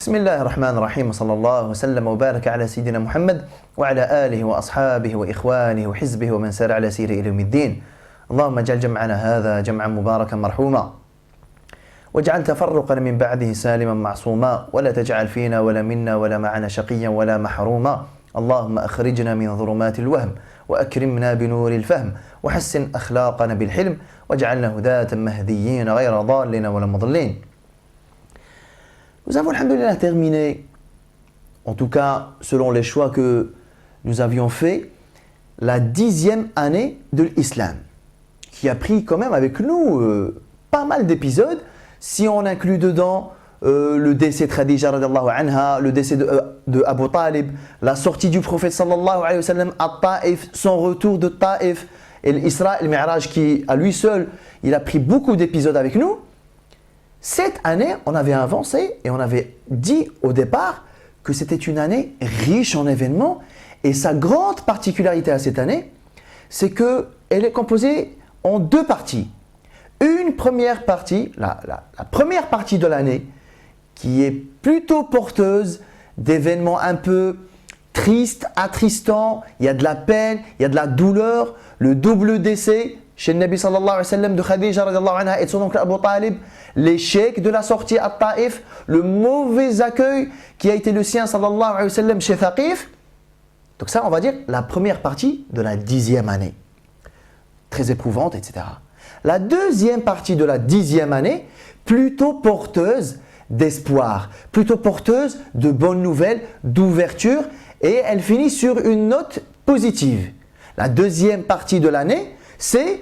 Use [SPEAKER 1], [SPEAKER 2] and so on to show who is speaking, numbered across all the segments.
[SPEAKER 1] بسم الله الرحمن الرحيم وصلى الله وسلم وبارك على سيدنا محمد وعلى آله وأصحابه وإخوانه وحزبه ومن سار على سيره إلى يوم الدين. اللهم اجعل جمعنا هذا جمعا مباركا مرحوما واجعل تفرقنا من بعده سالما معصوما ولا تجعل فينا ولا منا ولا معنا شقيا ولا محروما. اللهم أخرجنا من ظلمات الوهم وأكرمنا بنور الفهم وحسن أخلاقنا بالحلم واجعلنا هداة مهديين غير ضالين ولا مضلين. Nous avons, alhamdoulilah, terminé, en tout cas selon les choix que nous avions fait, la 10e année de l'islam, qui a pris quand même avec nous pas mal d'épisodes, si on inclut dedans le décès de Khadija radiyallahu anha, le décès de Abu Talib, la sortie du prophète sallallahu alayhi wa sallam à Taïf, son retour de Taïf, et l'Isra et le Mi'raj qui, à lui seul, il a pris beaucoup d'épisodes avec nous. Cette année, on avait avancé et on avait dit au départ que c'était une année riche en événements et sa grande particularité à cette année, c'est qu'elle est composée en deux parties. Une première partie, la première partie de l'année, qui est plutôt porteuse d'événements un peu tristes, attristants, il y a de la peine, il y a de la douleur, le double décès chez le Nabi sallallahu alayhi wa sallam de Khadija radiyallahu anha et de son oncle Abu Talib, l'échec de la sortie à Taïf, le mauvais accueil qui a été le sien sallallahu alayhi wa sallam chez Thaqif. Donc ça, on va dire la première partie de la 10e année. Très éprouvante, etc. La deuxième partie de la 10e année, plutôt porteuse d'espoir, plutôt porteuse de bonnes nouvelles, d'ouverture, et elle finit sur une note positive. La deuxième partie de l'année, c'est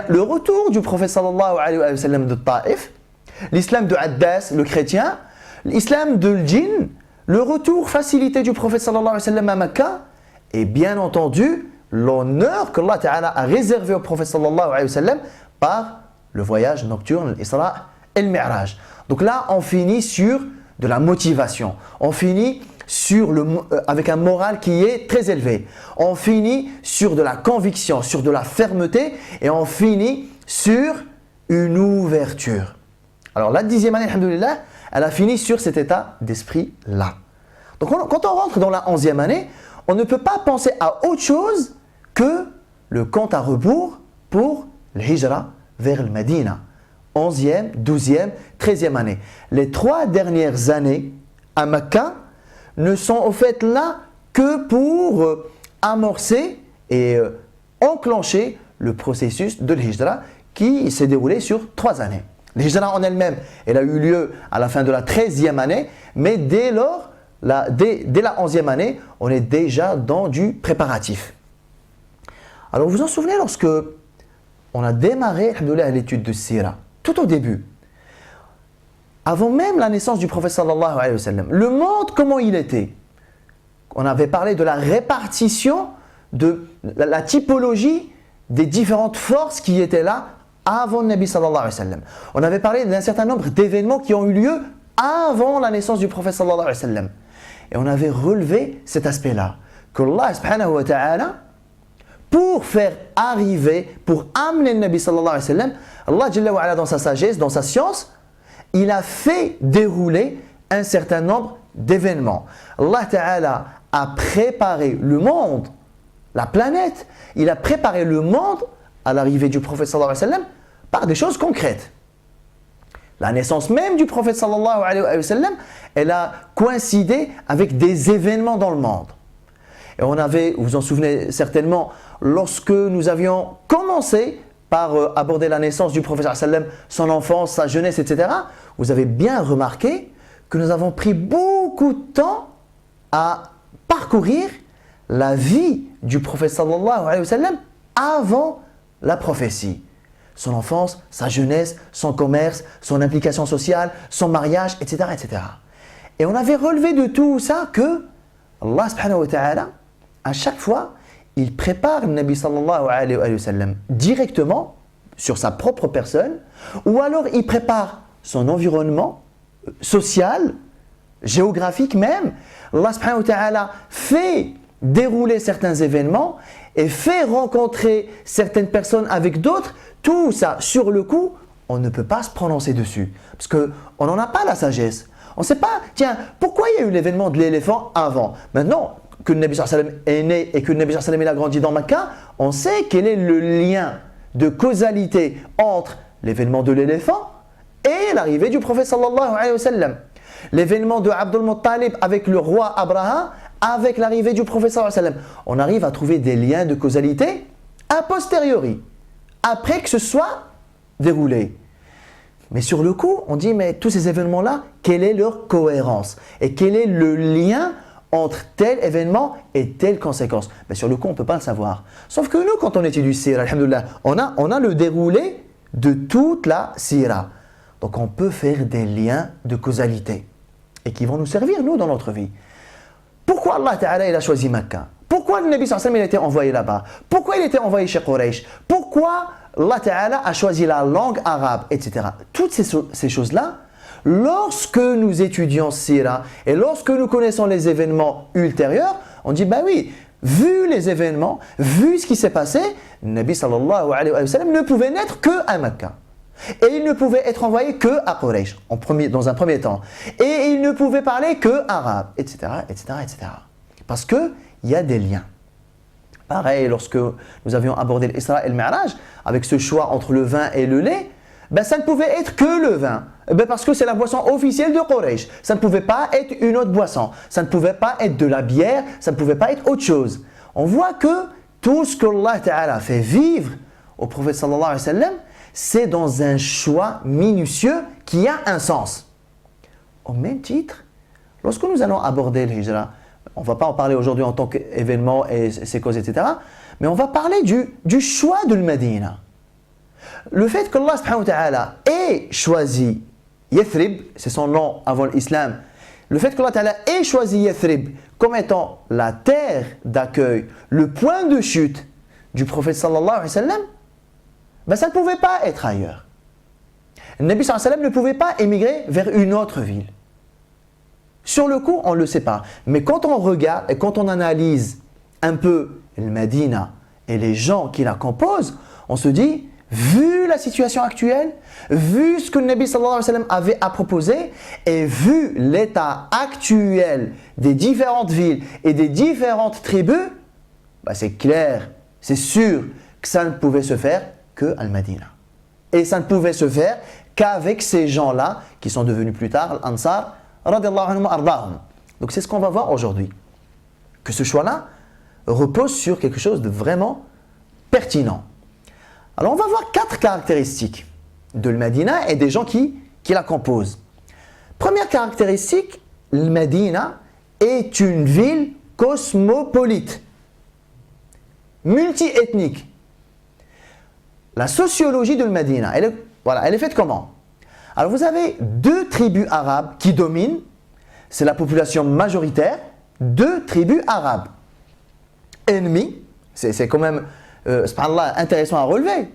[SPEAKER 1] le retour du prophète sallallahu alayhi wa sallam de Taïf, l'islam de Addas, le chrétien, l'islam de l'Jinn, le retour facilité du prophète sallallahu alayhi wa sallam à Mecca, et bien entendu, l'honneur que Allah Ta'ala a réservé au prophète sallallahu alayhi wa sallam par le voyage nocturne, l'Isra et le Mi'raj. Donc là, on finit sur de la motivation, on finit avec un moral qui est très élevé. On finit sur de la conviction, sur de la fermeté et on finit sur une ouverture. Alors la 10e année, alhamdoulilah, elle a fini sur cet état d'esprit-là. Donc quand on rentre dans la 11e année, on ne peut pas penser à autre chose que le compte à rebours pour le hijra vers le Médina. 11e, 12e, 13e année. Les 3 dernières années à Mecca ne sont au fait là que pour amorcer et enclencher le processus de l'hijra qui s'est déroulé sur 3 années. L'hijra en elle-même, elle a eu lieu à la fin de la 13e année, mais dès la 11e année, on est déjà dans du préparatif. Alors vous vous en souvenez lorsque on a démarré l'étude de Sira, tout au début, avant même la naissance du prophète sallallahu alayhi wa sallam, le monde comment il était? On avait parlé de la répartition, de la typologie des différentes forces qui étaient là avant le Nabi sallallahu alayhi wa sallam. On avait parlé d'un certain nombre d'événements qui ont eu lieu avant la naissance du prophète sallallahu alayhi wa sallam. Et on avait relevé cet aspect-là, que Allah subhanahu wa ta'ala, pour faire arriver, pour amener le Nabi sallallahu alayhi wa sallam, Allah jalla wa ala dans sa sagesse, dans sa science, il a fait dérouler un certain nombre d'événements. Allah Ta'ala a préparé le monde, la planète, il a préparé le monde à l'arrivée du prophète sallallahu alayhi wa sallam par des choses concrètes. La naissance même du prophète sallallahu alayhi wa sallam, elle a coïncidé avec des événements dans le monde. Et on avait, vous vous en souvenez certainement, lorsque nous avions commencé par aborder la naissance du prophète sallam, son enfance, sa jeunesse, etc. Vous avez bien remarqué que nous avons pris beaucoup de temps à parcourir la vie du prophète sallallahu alayhi wa sallam avant la prophétie. Son enfance, sa jeunesse, son commerce, son implication sociale, son mariage, etc. etc. Et on avait relevé de tout ça que Allah subhanahu wa ta'ala, à chaque fois, il prépare le Nabi sallallahu alayhi wa sallam directement sur sa propre personne, ou alors il prépare son environnement social, géographique même. Allah subhanahu wa ta'ala fait dérouler certains événements et fait rencontrer certaines personnes avec d'autres. Tout ça, sur le coup, on ne peut pas se prononcer dessus. Parce qu'on n'en a pas la sagesse. On ne sait pas, tiens, pourquoi il y a eu l'événement de l'éléphant avant? Maintenant que le Nabi sallallahu alayhi wa sallam est né et que le Nabi sallallahu alayhi wa sallam a grandi dans Mecca, on sait quel est le lien de causalité entre l'événement de l'éléphant et l'arrivée du prophète sallallahu alayhi wa sallam. L'événement de Abdul Muttalib avec le roi Abraha, avec l'arrivée du prophète sallallahu alayhi wa sallam. On arrive à trouver des liens de causalité a posteriori, après que ce soit déroulé. Mais sur le coup, on dit, mais tous ces événements-là, quelle est leur cohérence? Et quel est le lien entre tel événement et telle conséquence? Mais sur le coup, on ne peut pas le savoir. Sauf que nous, quand on étudie Sira, alhamdoulilah, on a le déroulé de toute la Sira. Donc on peut faire des liens de causalité et qui vont nous servir, nous, dans notre vie. Pourquoi Allah Ta'ala il a choisi Mecca? Pourquoi le Nabi sallallahu alayhi wa sallam il a été envoyé là-bas? Pourquoi il a été envoyé chez Quraysh? Pourquoi Allah Ta'ala a choisi la langue arabe, etc. Toutes ces choses-là, lorsque nous étudions Sira et lorsque nous connaissons les événements ultérieurs, on dit, bah oui, vu les événements, vu ce qui s'est passé, le Nabi sallallahu alayhi wa sallam ne pouvait naître qu'à Mecca. Et il ne pouvait être envoyé qu'à Quraysh, dans un premier temps. Et il ne pouvait parler que arabe, etc., etc., etc. Parce qu'il y a des liens. Pareil, lorsque nous avions abordé l'Isra et le Mi'raj, avec ce choix entre le vin et le lait, ben ça ne pouvait être que le vin. Ben parce que c'est la boisson officielle de Quraysh. Ça ne pouvait pas être une autre boisson. Ça ne pouvait pas être de la bière. Ça ne pouvait pas être autre chose. On voit que tout ce que Allah Ta'ala fait vivre au prophète sallallahu alayhi wa sallam, c'est dans un choix minutieux qui a un sens. Au même titre, lorsque nous allons aborder le Hijra, on ne va pas en parler aujourd'hui en tant qu'événement et ses causes, etc. Mais on va parler du choix de Medina. Le fait qu'Allah subhanahu wa ta'ala ait choisi Yathrib, c'est son nom avant l'islam, le fait qu'Allah ta'ala ait choisi Yathrib comme étant la terre d'accueil, le point de chute du prophète sallallahu alayhi wa sallam, ben ça ne pouvait pas être ailleurs. Le Nabi sallallahu alayhi wa sallam ne pouvait pas émigrer vers une autre ville. Sur le coup, on ne le sait pas. Mais quand on regarde et quand on analyse un peu le Medina et les gens qui la composent, on se dit, vu la situation actuelle, vu ce que le Nabi sallallahu alayhi wa sallam avait à proposer et vu l'état actuel des différentes villes et des différentes tribus, bah c'est clair, c'est sûr que ça ne pouvait se faire qu'à Al-Madina. Et ça ne pouvait se faire qu'avec ces gens-là qui sont devenus plus tard l'Ansar. Donc c'est ce qu'on va voir aujourd'hui. Que ce choix-là repose sur quelque chose de vraiment pertinent. Alors on va voir 4 caractéristiques de l'Madina et des gens qui la composent. Première caractéristique, l'Madina est une ville cosmopolite, multiethnique. La sociologie de l'Madina, elle est faite comment? Alors vous avez 2 tribus arabes qui dominent, c'est la population majoritaire, 2 tribus arabes. Ennemies, c'est quand même subhanallah, intéressant à relever.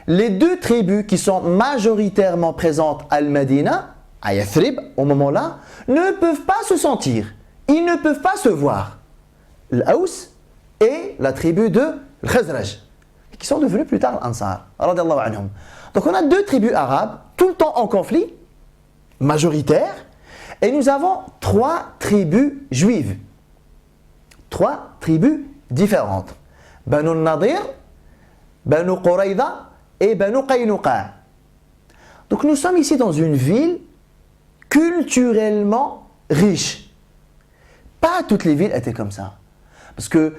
[SPEAKER 1] Les 2 tribus qui sont majoritairement présentes à Al-Madina, à Yathrib, au moment-là, ne peuvent pas se sentir, ils ne peuvent pas se voir. L'Aous et la tribu de Khazraj, qui sont devenus plus tard l'Ansar. Donc on a 2 tribus arabes, tout le temps en conflit, majoritaire, et nous avons 3 tribus juives. 3 tribus différentes. Banu Nadir, Banu Qurayza et Banu Qaynuqa. Donc nous sommes ici dans une ville culturellement riche. Pas toutes les villes étaient comme ça. Parce que,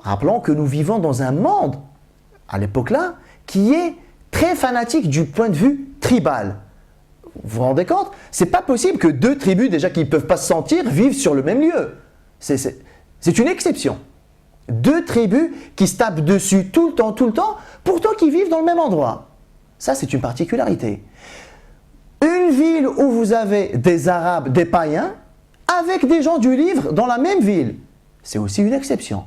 [SPEAKER 1] rappelons que nous vivons dans un monde, à l'époque-là, qui est très fanatique du point de vue tribal. Vous vous rendez compte? C'est pas possible que 2 tribus déjà qui ne peuvent pas se sentir vivent sur le même lieu. C'est une exception. 2 tribus qui se tapent dessus tout le temps, pourtant qui vivent dans le même endroit. Ça, c'est une particularité. Une ville où vous avez des Arabes, des païens, avec des gens du livre dans la même ville, c'est aussi une exception.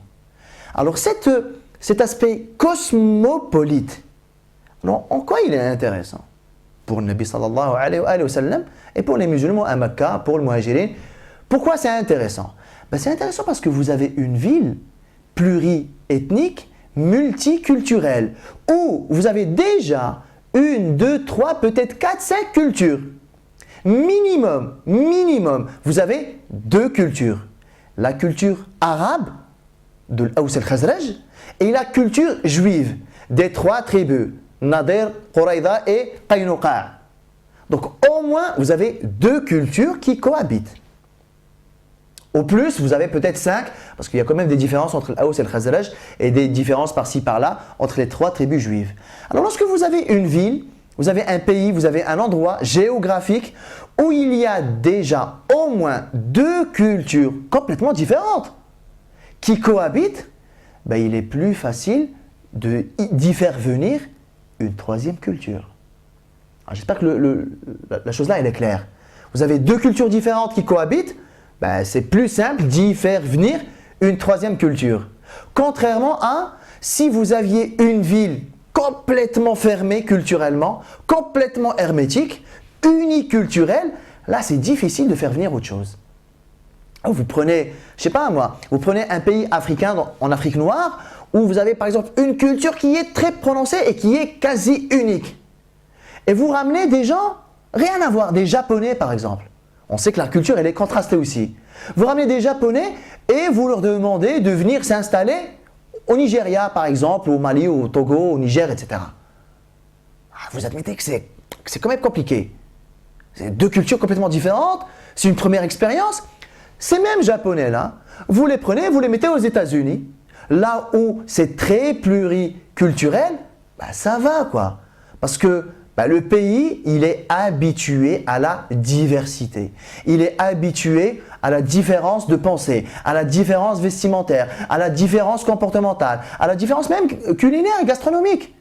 [SPEAKER 1] Alors cet aspect cosmopolite, alors en quoi il est intéressant? Pour le Nabi sallallahu alayhi wa sallam et pour les musulmans à Mecca, pour le Muhajirin. Pourquoi c'est intéressant? C'est intéressant parce que vous avez une ville pluriethnique, multiculturelle, où vous avez déjà 1, 2, 3, peut-être 4, 5 cultures. minimum, vous avez deux cultures. La culture arabe de l'Aws al-Khazraj et la culture juive des trois tribus, Nadir, Quraïda et Qaynuqa'. Donc au moins, vous avez deux cultures qui cohabitent. Au plus, vous avez peut-être 5, parce qu'il y a quand même des différences entre l'Aws et le Khazraj et des différences par-ci par-là entre les trois tribus juives. Alors lorsque vous avez une ville, vous avez un pays, vous avez un endroit géographique où il y a déjà au moins deux cultures complètement différentes qui cohabitent, ben, il est plus facile d'y faire venir une troisième culture. J'espère que la chose là elle est claire. Vous avez deux cultures différentes qui cohabitent, ben, c'est plus simple d'y faire venir une troisième culture. Contrairement à si vous aviez une ville complètement fermée culturellement, complètement hermétique, uniculturelle, là c'est difficile de faire venir autre chose. Vous prenez, je sais pas moi, vous prenez un pays africain en Afrique noire où vous avez par exemple une culture qui est très prononcée et qui est quasi unique. Et vous ramenez des gens, rien à voir, des Japonais par exemple. On sait que la culture, elle est contrastée aussi. Vous ramenez des Japonais et vous leur demandez de venir s'installer au Nigeria, par exemple, au Mali, au Togo, au Niger, etc. Vous admettez que c'est quand même compliqué. C'est deux cultures complètement différentes, c'est une première expérience. Ces mêmes Japonais-là, vous les prenez, vous les mettez aux États-Unis, là où c'est très pluriculturel, bah ça va quoi. Parce que le pays, il est habitué à la diversité. Il est habitué à la différence de pensée, à la différence vestimentaire, à la différence comportementale, à la différence même culinaire et gastronomique.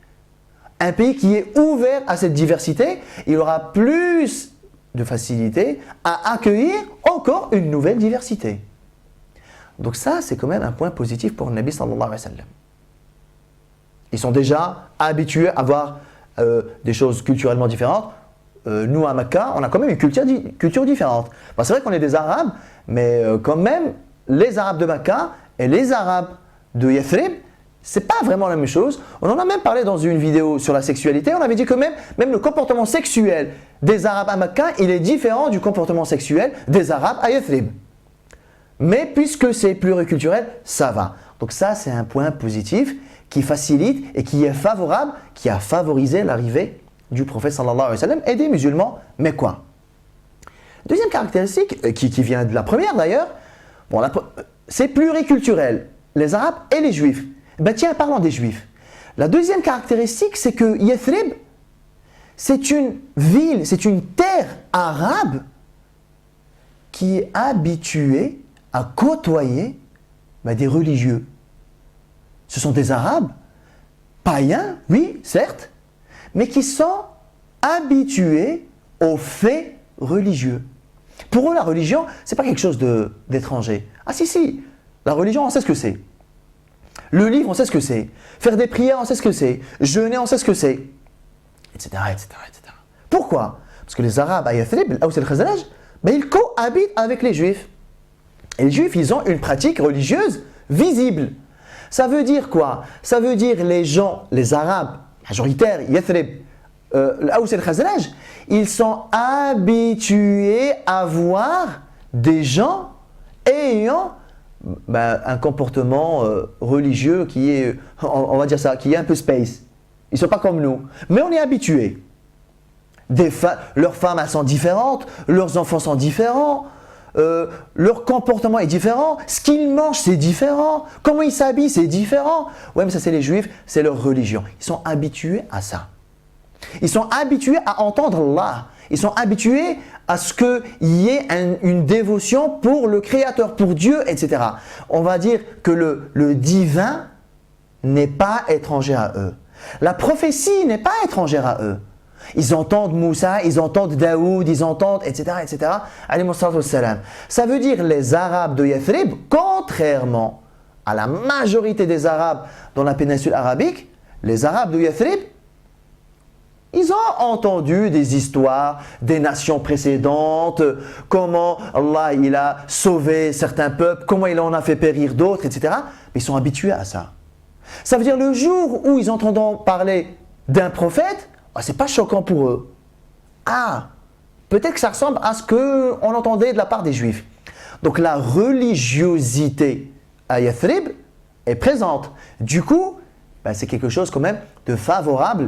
[SPEAKER 1] Un pays qui est ouvert à cette diversité, il aura plus de facilité à accueillir encore une nouvelle diversité. Donc ça, c'est quand même un point positif pour le Nabi sallallahu alayhi wa sallam. Ils sont déjà habitués à voir des choses culturellement différentes. Nous à Mecca, on a quand même une culture différente. Bon, c'est vrai qu'on est des Arabes, mais quand même, les Arabes de Mecca et les Arabes de Yathrib, c'est pas vraiment la même chose. On en a même parlé dans une vidéo sur la sexualité. On avait dit que même le comportement sexuel des Arabes à Mecca, il est différent du comportement sexuel des Arabes à Yathrib. Mais puisque c'est pluriculturel, ça va. Donc ça, c'est un point positif qui facilite et qui est favorable, qui a favorisé l'arrivée du prophète sallallahu alayhi wa sallam et des musulmans mécois. Deuxième caractéristique, qui vient de la première d'ailleurs, bon, c'est pluriculturel, les Arabes et les Juifs. Ben tiens, parlons des Juifs. La deuxième caractéristique, c'est que Yathrib, c'est une ville, c'est une terre arabe qui est habituée à côtoyer des religieux. Ce sont des Arabes, païens, oui, certes, mais qui sont habitués aux faits religieux. Pour eux, la religion, ce n'est pas quelque chose d'étranger. Ah si, la religion, on sait ce que c'est. Le livre, on sait ce que c'est. Faire des prières, on sait ce que c'est. Jeûner, on sait ce que c'est. Etc., etc., etc. Pourquoi? Parce que les Arabes à Yathrib, l'Aws al-Khazraj, ils cohabitent avec les Juifs. Et les Juifs, ils ont une pratique religieuse visible. Ça veut dire quoi? Ça veut dire les gens, les Arabes majoritaires, Yathrib, l'Aws al-Khazraj, ils sont habitués à voir des gens ayant un comportement religieux qui est, on va dire ça, qui est un peu space. Ils ne sont pas comme nous, mais on est habitués. Leurs femmes, elles sont différentes, leurs enfants sont différents. Leur comportement est différent, ce qu'ils mangent c'est différent, comment ils s'habillent c'est différent. Ouais, mais ça c'est les Juifs, c'est leur religion. Ils sont habitués à ça. Ils sont habitués à entendre Allah. Ils sont habitués à ce qu'il y ait une dévotion pour le Créateur, pour Dieu, etc. On va dire que le divin n'est pas étranger à eux. La prophétie n'est pas étrangère à eux. Ils entendent Moussa, ils entendent Daoud, ils entendent, etc., etc. Ça veut dire les Arabes de Yathrib, contrairement à la majorité des Arabes dans la péninsule arabique, les Arabes de Yathrib, ils ont entendu des histoires des nations précédentes, comment Allah il a sauvé certains peuples, comment il en a fait périr d'autres, etc. Mais ils sont habitués à ça. Ça veut dire le jour où ils entendent parler d'un prophète, c'est pas choquant pour eux. Ah, peut-être que ça ressemble à ce qu'on entendait de la part des Juifs. Donc la religiosité à Yathrib est présente. Du coup, c'est quelque chose quand même de favorable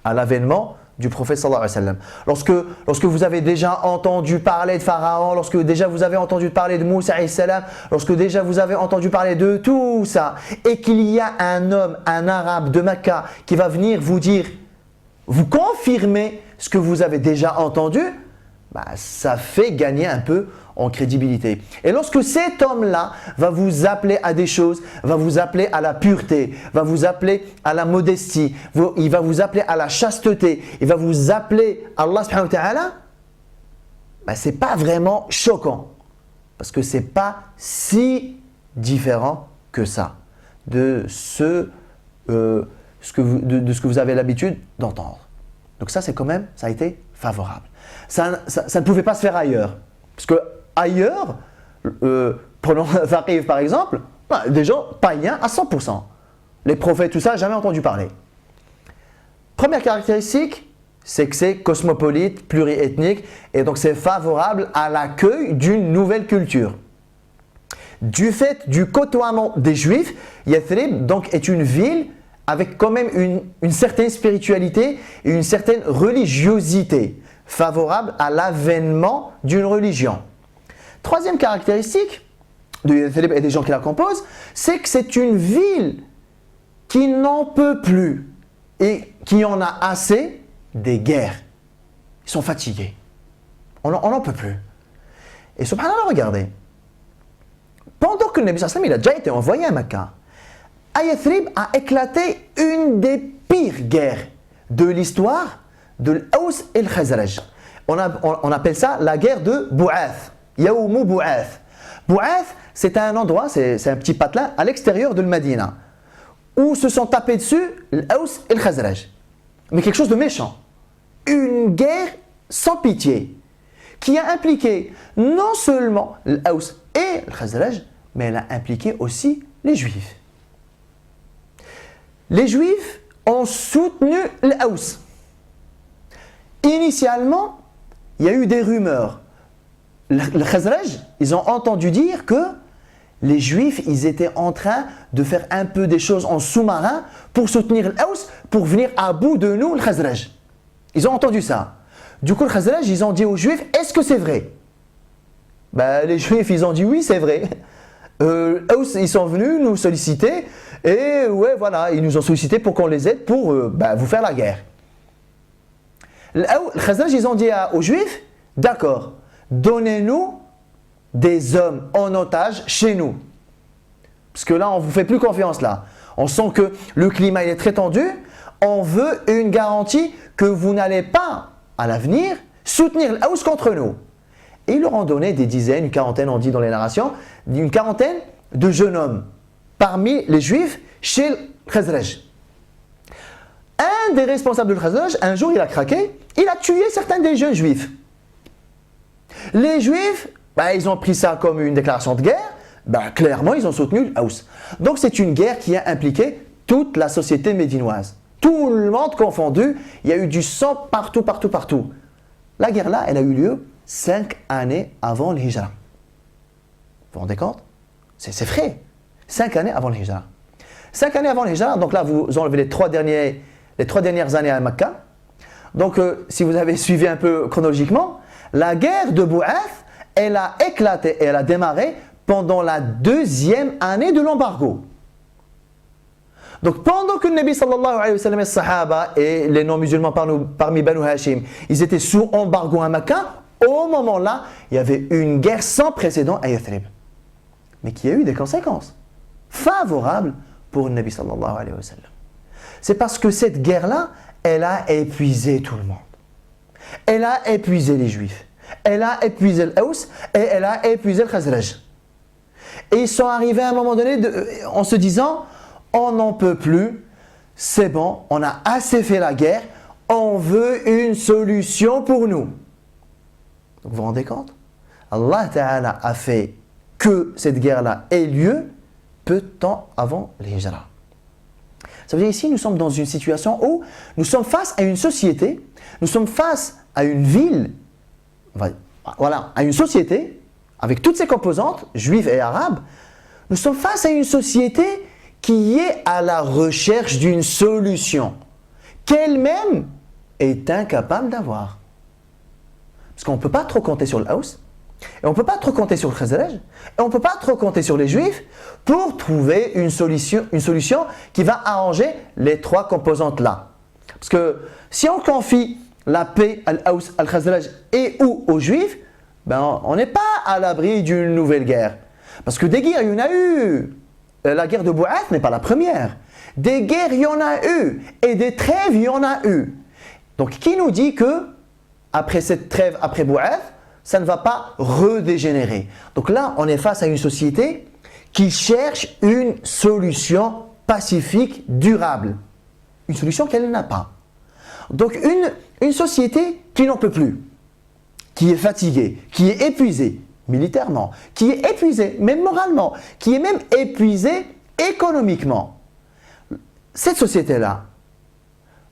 [SPEAKER 1] à l'avènement du prophète sallallahu alayhi wa sallam. Lorsque vous avez déjà entendu parler de Pharaon, lorsque déjà vous avez entendu parler de Moussa alayhi salam, lorsque déjà vous avez entendu parler de tout ça, et qu'il y a un homme, un arabe de Mecca qui va venir vous dire, vous confirmer ce que vous avez déjà entendu, ça fait gagner un peu en crédibilité. Et lorsque cet homme-là va vous appeler à des choses, va vous appeler à la pureté, va vous appeler à la modestie, il va vous appeler à la chasteté, il va vous appeler à Allah subhanahu wa ta'ala, c'est pas vraiment choquant. Parce que c'est pas si différent que ça de ce que vous avez l'habitude d'entendre. Donc ça, c'est quand même, ça a été favorable. Ça ne pouvait pas se faire ailleurs. Parce que ailleurs, prenons Thaqif par exemple, des gens païens à 100%. Les prophètes, tout ça, jamais entendu parler. Première caractéristique, c'est que c'est cosmopolite, pluriethnique, et donc c'est favorable à l'accueil d'une nouvelle culture. Du fait du côtoiement des Juifs, Yathrib donc est une ville avec quand même une certaine spiritualité et une certaine religiosité, favorable à l'avènement d'une religion. Troisième caractéristique de Yathrib et des gens qui la composent, c'est que c'est une ville qui n'en peut plus et qui en a assez des guerres. Ils sont fatigués. On n'en peut plus. Et subhanallah, regardez. Pendant que le Nabi sallallahu alayhi wa sallam, il a déjà été envoyé à Mecca, à Yathrib a éclaté une des pires guerres de l'histoire de l'Aws et le Khazraj. On appelle ça la guerre de Bou'ath. Yawmu Bou'ath. Bou'ath, c'est un endroit, c'est un petit patelin à l'extérieur de Medina, où se sont tapés dessus l'Aws et le Khazraj. Mais quelque chose de méchant. Une guerre sans pitié, qui a impliqué non seulement l'Aws et le Khazraj, mais elle a impliqué aussi les Juifs. Les Juifs ont soutenu l'Aws. Initialement, il y a eu des rumeurs. Le Khazraj, ils ont entendu dire que les Juifs, ils étaient en train de faire un peu des choses en sous-marin pour soutenir l'Aws, pour venir à bout de nous, le Khazraj. Ils ont entendu ça. Du coup, le Khazraj, ils ont dit aux Juifs, est-ce que c'est vrai? Les Juifs, ils ont dit oui, c'est vrai. Aws, ils sont venus nous solliciter et ouais, voilà, ils nous ont sollicité pour qu'on les aide pour vous faire la guerre. Le Khazraj, ils ont dit aux Juifs, d'accord, donnez-nous des hommes en otage chez nous. Parce que là, on ne vous fait plus confiance là. On sent que le climat il est très tendu. On veut une garantie que vous n'allez pas, à l'avenir, soutenir l'Aws contre nous. Et ils leur ont donné des dizaines, une quarantaine, on dit dans les narrations, une quarantaine de jeunes hommes parmi les Juifs chez le Khazraj. Un des responsables du Khazraj, un jour, il a craqué, il a tué certains des jeunes Juifs. Les Juifs, ils ont pris ça comme une déclaration de guerre, clairement, ils ont soutenu l'Aws. Donc, c'est une guerre qui a impliqué toute la société médinoise. Tout le monde confondu, il y a eu du sang partout, partout, partout. La guerre là, elle a eu lieu 5 années avant le Hijra. Vous vous rendez compte? C'est vrai. 5 années avant le Hijra. 5 années avant le Hijra, donc là vous enlevez les trois dernières années à Mecca. Donc si vous avez suivi un peu chronologiquement, la guerre de Bou'ath, elle a éclaté et elle a démarré pendant la 2e année de l'embargo. Donc pendant que le Nabi sallallahu alayhi wa sallam et les Sahaba et les non-musulmans parmi Banu Hashim, ils étaient sous embargo à Mecca, au moment-là, il y avait une guerre sans précédent à Yathrib. Mais qui a eu des conséquences favorables pour le Nabi sallallahu alayhi wa sallam. C'est parce que cette guerre-là, elle a épuisé tout le monde. Elle a épuisé les Juifs. Elle a épuisé l'Aws et elle a épuisé le Khazraj. Et ils sont arrivés à un moment donné en se disant, on n'en peut plus, c'est bon, on a assez fait la guerre, on veut une solution pour nous. Donc vous vous rendez compte? Allah Ta'ala a fait que cette guerre-là ait lieu peu de temps avant l'Hijra. Ça veut dire ici, nous sommes dans une situation où nous sommes face à une société, nous sommes face à une ville à une société, avec toutes ses composantes, juives et arabes, nous sommes face à une société qui est à la recherche d'une solution qu'elle-même est incapable d'avoir. Parce qu'on ne peut pas trop compter sur l'Aws, et on ne peut pas trop compter sur le Khazraj, et on ne peut pas trop compter sur les Juifs pour trouver une solution qui va arranger les trois composantes-là. Parce que si on confie la paix à l'Aws, al Khazraj et ou aux Juifs, ben on n'est pas à l'abri d'une nouvelle guerre. Parce que des guerres, il y en a eu. La guerre de Bou'ath n'est pas la première. Des guerres, il y en a eu. Et des trêves, il y en a eu. Donc, qui nous dit que, après cette trêve, après Bou'ath, ça ne va pas redégénérer? Donc là, on est face à une société qui cherche une solution pacifique, durable. Une solution qu'elle n'a pas. Donc, une société qui n'en peut plus, qui est fatiguée, qui est épuisée, militairement, qui est épuisé, même moralement, qui est même épuisé économiquement. Cette société-là,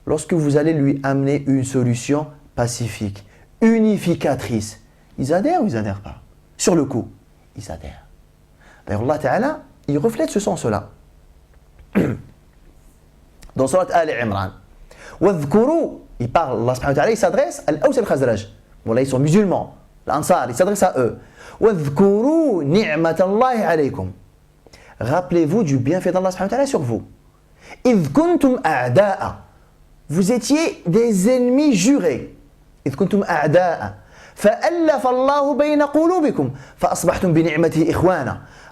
[SPEAKER 1] lorsque vous allez lui amener une solution pacifique, unificatrice, ils adhèrent ou ils n'adhèrent pas? Sur le coup, ils adhèrent. D'ailleurs, Allah Ta'ala, il reflète ce sens-là. Dans Surat Al-Imran, il parle, Allah Subhanahu wa Ta'ala, il s'adresse à l'Aws et al-Khazraj. Voilà, ils sont musulmans. L'Ansar, il s'adresse à eux. Rappelez-vous du bienfait d'Allah subhanahu wa ta'ala sur vous. Vous étiez des ennemis jurés.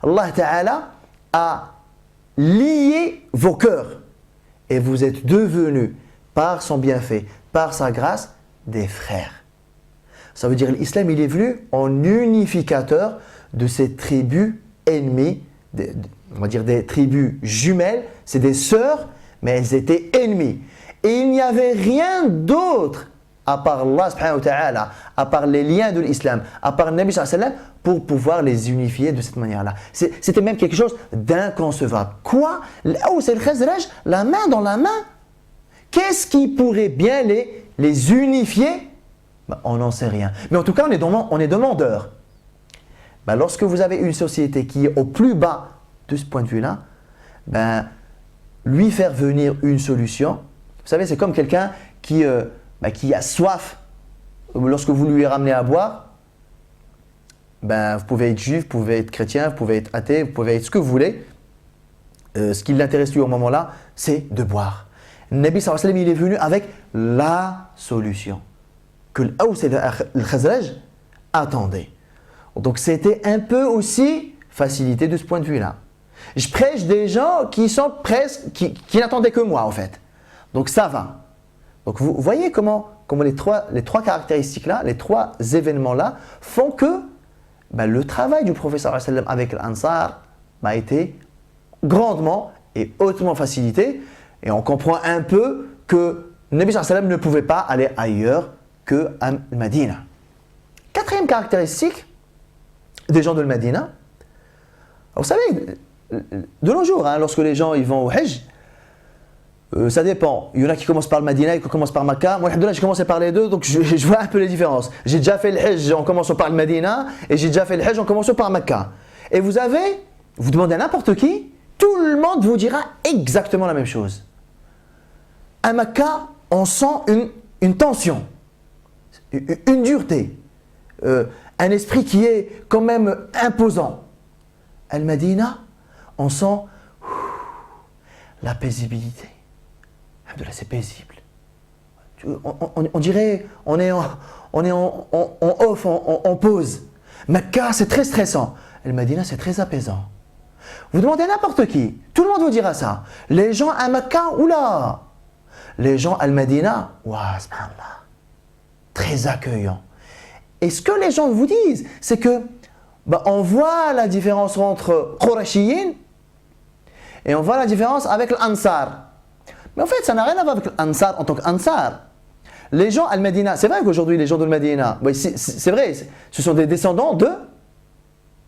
[SPEAKER 1] Allah Ta'ala a lié vos cœurs et vous êtes devenus par son bienfait, par sa grâce, des frères. Ça veut dire que l'islam il est venu en unificateur de ces tribus ennemies, on va dire des tribus jumelles, c'est des sœurs, mais elles étaient ennemies. Et il n'y avait rien d'autre à part Allah subhanahu wa ta'ala, à part les liens de l'islam, à part le Nabi sallallahu alayhi wa sallam, pour pouvoir les unifier de cette manière-là. C'était même quelque chose d'inconcevable. Quoi? L'Aws et le Khazraj, la main dans la main? Qu'est-ce qui pourrait bien les unifier? On n'en sait rien. Mais en tout cas, on est demandeur. Lorsque vous avez une société qui est au plus bas de ce point de vue-là, lui faire venir une solution, vous savez, c'est comme quelqu'un qui a soif. Lorsque vous lui ramenez à boire, vous pouvez être juif, vous pouvez être chrétien, vous pouvez être athée, vous pouvez être ce que vous voulez. Ce qui l'intéresse lui au moment-là, c'est de boire. Le Nabi sallallahu alayhi wa sallam, il est venu avec la solution que l'Aws et le Khazraj attendaient. Donc c'était un peu aussi facilité de ce point de vue-là. Je prêche des gens qui sont presque, qui n'attendaient que moi en fait. Donc ça va. Donc vous voyez comment les trois caractéristiques-là, les trois événements-là font que le travail du prophète sallallahu alayhi wa sallam avec l'Ansar a été grandement et hautement facilité. Et on comprend un peu que le Nabi sallallahu alayhi wa sallam ne pouvait pas aller ailleurs qu'à Medina. Quatrième caractéristique des gens de Medina, vous savez, de nos jours, lorsque les gens ils vont au Hajj, ça dépend. Il y en a qui commencent par le Medina et qui commencent par Mecca. Moi, alhamdoulilah, j'ai commencé par les deux, donc je vois un peu les différences. J'ai déjà fait le Hajj en commençant par le Medina et j'ai déjà fait le Hajj en commençant par Mecca. Et vous demandez à n'importe qui, tout le monde vous dira exactement la même chose. À Mecca, on sent une tension, une dureté, un esprit qui est quand même imposant. Al-Madina, on sent la paisibilité. C'est paisible. On dirait, on est en off, en pause. Mecca, c'est très stressant. Al-Madina, c'est très apaisant. Vous demandez à n'importe qui, tout le monde vous dira ça. Les gens à Mecca, oula. Les gens à Al-Madina, waouh, subhanallah, très accueillants. Et ce que les gens vous disent, c'est que on voit la différence entre Qurashiyin et on voit la différence avec l'Ansar. Mais en fait, ça n'a rien à voir avec l'Ansar en tant qu'Ansar. Les gens Al-Madina, c'est vrai qu'aujourd'hui, les gens de Medina, c'est vrai, ce sont des descendants de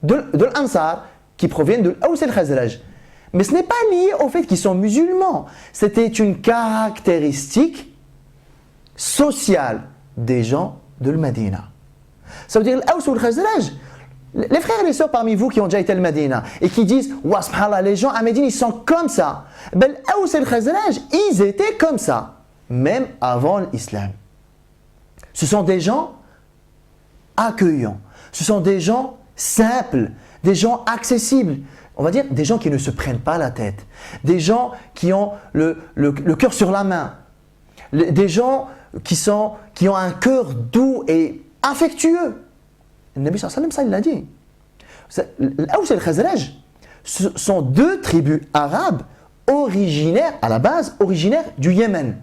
[SPEAKER 1] l'Ansar qui proviennent de l'Aws et le Khazraj. Mais ce n'est pas lié au fait qu'ils sont musulmans. C'était une caractéristique sociale des gens de Medina. Ça veut dire l'Aws ou le Khazraj. Les frères et les sœurs parmi vous qui ont déjà été à Médina et qui disent « Wa subhanallah, les gens à Médine, ils sont comme ça ». Ben l'Aws et le Khazraj, ils étaient comme ça, même avant l'islam. Ce sont des gens accueillants, ce sont des gens simples, des gens accessibles. On va dire des gens qui ne se prennent pas la tête, des gens qui ont le cœur sur la main, des gens qui ont un cœur doux et affectueux. Le Nabi sallallahu alayhi wa sallam, ça il l'a dit. L'Aws et le Khazraj sont deux tribus arabes originaires, à la base, originaires du Yémen.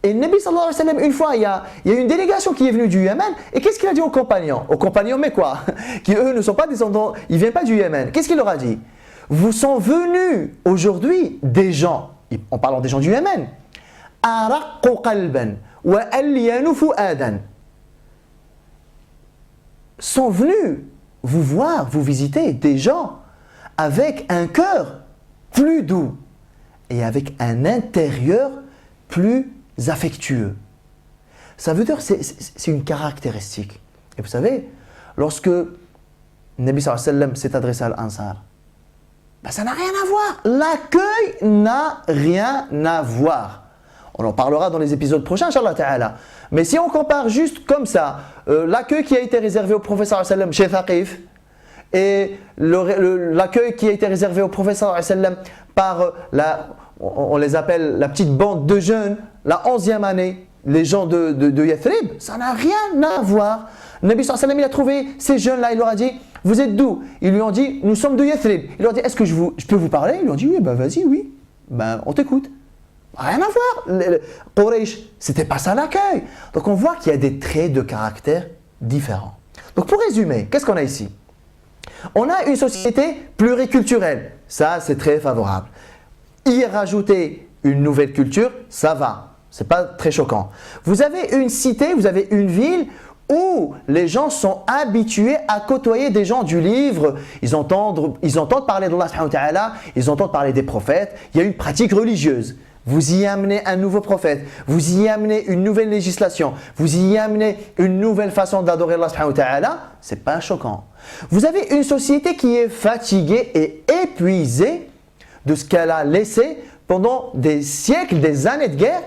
[SPEAKER 1] Et le Nabi sallallahu alayhi wa sallam, une fois, il y a une délégation qui est venue du Yémen, et qu'est-ce qu'il a dit aux compagnons? Aux compagnons, mais quoi? Qui eux ne sont pas descendants, ils ne viennent pas du Yémen. Qu'est-ce qu'il leur a dit? Vous sont venus aujourd'hui des gens, en parlant des gens du Yémen, araqqu qalban wa alyanu fu'adan, sont venus vous voir, vous visiter, des gens avec un cœur plus doux et avec un intérieur plus affectueux. Ça veut dire que c'est une caractéristique. Et vous savez, lorsque le Nabi sallallahu alayhi wa sallam s'est adressé à l'Ansar, ben ça n'a rien à voir. L'accueil n'a rien à voir. On en parlera dans les épisodes prochains, Inch'Allah Ta'ala. Mais si on compare juste comme ça, l'accueil qui a été réservé au prophète sallallahu alayhi wa sallam chez Thaqif et l'accueil qui a été réservé au prophète sallallahu alayhi wa sallam par on les appelle la petite bande de jeunes, la 11e année, les gens de Yathrib, ça n'a rien à voir. Le Nabi sallallahu alayhi wa sallam, il a trouvé ces jeunes-là, il leur a dit, vous êtes d'où? Ils lui ont dit, nous sommes de Yathrib. Il leur a dit, est-ce que je peux vous parler? Ils lui ont dit, oui, ben vas-y, oui, ben on t'écoute. Rien à voir. Quraysh, c'était pas ça l'accueil. Donc on voit qu'il y a des traits de caractère différents. Donc pour résumer, qu'est-ce qu'on a ici? On a une société pluriculturelle. Ça, c'est très favorable. Y rajouter une nouvelle culture, ça va. C'est pas très choquant. Vous avez une cité, vous avez une ville où les gens sont habitués à côtoyer des gens du livre. Ils entendent parler d'Allah subhanahu wa ta'ala, ils entendent parler des prophètes. Il y a une pratique religieuse. Vous y amenez un nouveau prophète, vous y amenez une nouvelle législation, vous y amenez une nouvelle façon d'adorer Allah subhanahu wa ta'ala, c'est pas choquant. Vous avez une société qui est fatiguée et épuisée de ce qu'elle a laissé pendant des siècles, des années de guerre,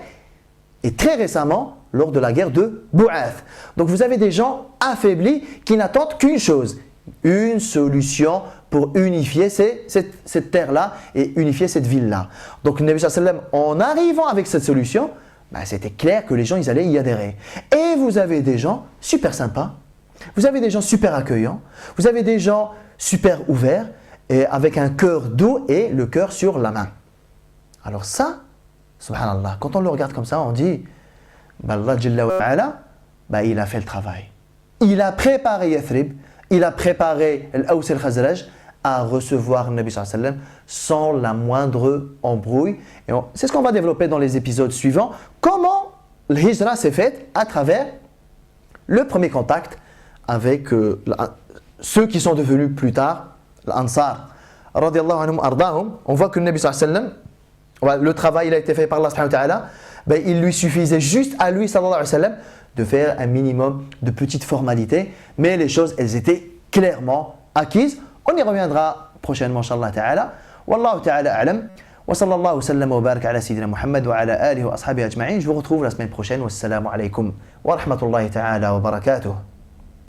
[SPEAKER 1] et très récemment, lors de la guerre de Bou'ath. Donc vous avez des gens affaiblis qui n'attendent qu'une chose, une solution pour unifier cette terre-là et unifier cette ville-là. Donc le Nabi sallallahu alayhi wa sallam, en arrivant avec cette solution, ben, c'était clair que les gens ils allaient y adhérer. Et vous avez des gens super sympas, vous avez des gens super accueillants, vous avez des gens super ouverts et avec un cœur doux et le cœur sur la main. Alors ça, subhanallah, quand on le regarde comme ça, on dit, ben Allah Jalla wa Ala, ben, il a fait le travail. Il a préparé Yathrib, il a préparé l'Aws et le Khazraj à recevoir le Nabi sallallahu alayhi wa sallam sans la moindre embrouille. Et c'est ce qu'on va développer dans les épisodes suivants. Comment l'Hijra s'est faite à travers le premier contact avec ceux qui sont devenus plus tard l'Ansar. Radiyallahu anhum ardahum. On voit que le Nabi sallallahu alayhi wa sallam, le travail il a été fait par Allah subhanahu wa ta'ala, ben, il lui suffisait juste à lui sallallahu alayhi wa sallam de faire un minimum de petites formalités, mais les choses elles étaient clairement acquises. On y reviendra prochainement, Inch'Allah Ta'ala. Wallahu Ta'ala a'lam. Wa sallallahu sallam wa barak ala Sayyidina Muhammad wa ala alihi wa ashabihi ajma'in. Je vous retrouve la semaine prochaine. Wassalamu alaikum wa rahmatullahi ta'ala wa barakatuh.